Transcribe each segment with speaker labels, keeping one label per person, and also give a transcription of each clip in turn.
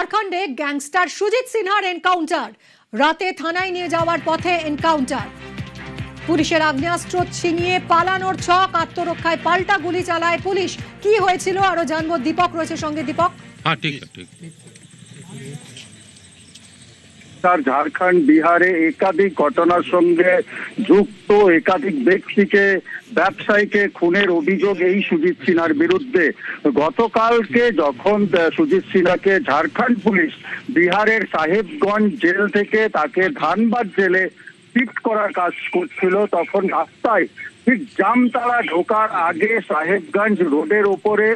Speaker 1: ঝাড়খণ্ডে গ্যাংস্টার সুজিত সিনহার এনকাউন্টার, রাতে থানায় নিয়ে যাওয়ার পথে এনকাউন্টার। পুলিশের আগ্নেয়াস্ত্র ছিনিয়ে পালানোর ছক, আত্মরক্ষায় পাল্টা গুলি চালায় পুলিশ। কি হয়েছিল আরো জানবো, দীপক রয়েছে সঙ্গে। দীপক,
Speaker 2: ঝাড়খণ্ড বিহারে একাধিক ঘটনার সঙ্গে যুক্ত একাধিক ব্যক্তিকে, ব্যবসায়ীকে খুনের অভিযোগ এই সুজিত সিনহার বিরুদ্ধে। গতকালকে যখন সুজিত সিনহাকে ঝাড়খণ্ড পুলিশ বিহারের সাহেবগঞ্জ জেল থেকে তাকে ধানবাদ জেলে শিফট করার কাজ করছিল, তখন রাস্তায় ঠিক জামতারা ঢোকার আগে সাহেবগঞ্জ রোডের ওপরে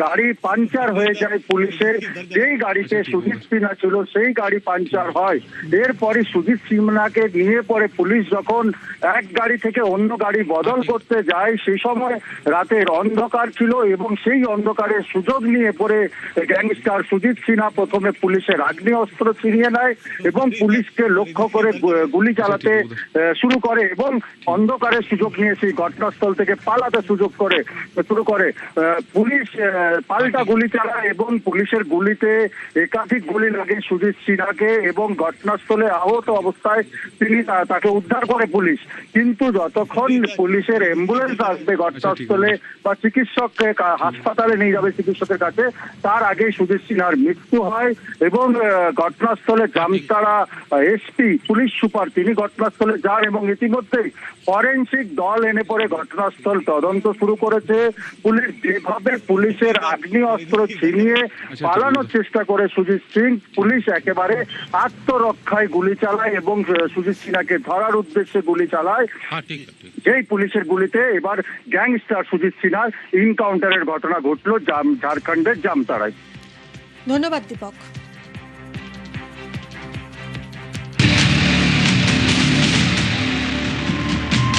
Speaker 2: গাড়ি পাঞ্চার হয়ে যায় পুলিশের। যেই গাড়িতে সুজিত সিনহা ছিল সেই গাড়ি পাঞ্চার হয়। এরপরে সুজিত সিনহাকে নিয়ে পরে পুলিশ যখন এক গাড়ি থেকে অন্য গাড়ি বদল করতে যায়, সেই সময় রাতের অন্ধকার ছিল এবং সেই অন্ধকারের সুযোগ নিয়ে পরে গ্যাংস্টার সুজিত সিনহা প্রথমে পুলিশের আগ্নেয়াস্ত্র ছিনিয়ে নেয় এবং পুলিশকে লক্ষ্য করে গুলি চালাতে শুরু করে এবং অন্ধকারের সুযোগ নিয়ে সেই ঘটনাস্থল থেকে পালাতে শুরু করে। পুলিশ পাল্টা গুলি চালায় এবং পুলিশের গুলিতে একাধিক গুলি লাগে সুজিত সিনহাকে এবং ঘটনাস্থলে আহত অবস্থায় তাকে উদ্ধার করে পুলিশ। কিন্তু যতক্ষণ পুলিশের অ্যাম্বুলেন্স আসবে ঘটনাস্থলে বা চিকিৎসককে হাসপাতালে নিয়ে যাবে চিকিৎসকের কাছে, তার আগে সুজিত সিনহার মৃত্যু হয় এবং ঘটনাস্থলে জামতারা এসপি পুলিশ সুপার তিনি ঘটনাস্থলে যান এবং ইতিমধ্যেই ফরেনসিক দল এনে পরে ঘটনাস্থল তদন্ত শুরু করেছে। পুলিশ যেভাবে পুলিশের আগ্নেয়াস্ত্র ছিনিয়ে পালানোর চেষ্টা করে সুজিত সিং, পুলিশ একেবারে আত্মরক্ষায় গুলি চালায় এবং সুজিত সিনহাকে ধরার উদ্দেশ্যে গুলি চালায়। যেই পুলিশের গুলিতে এবার গ্যাংস্টার সুজিত সিনহার এনকাউন্টারের ঘটনা ঘটলো ঝাড়খণ্ডের জামতারায়।
Speaker 1: ধন্যবাদ দীপক।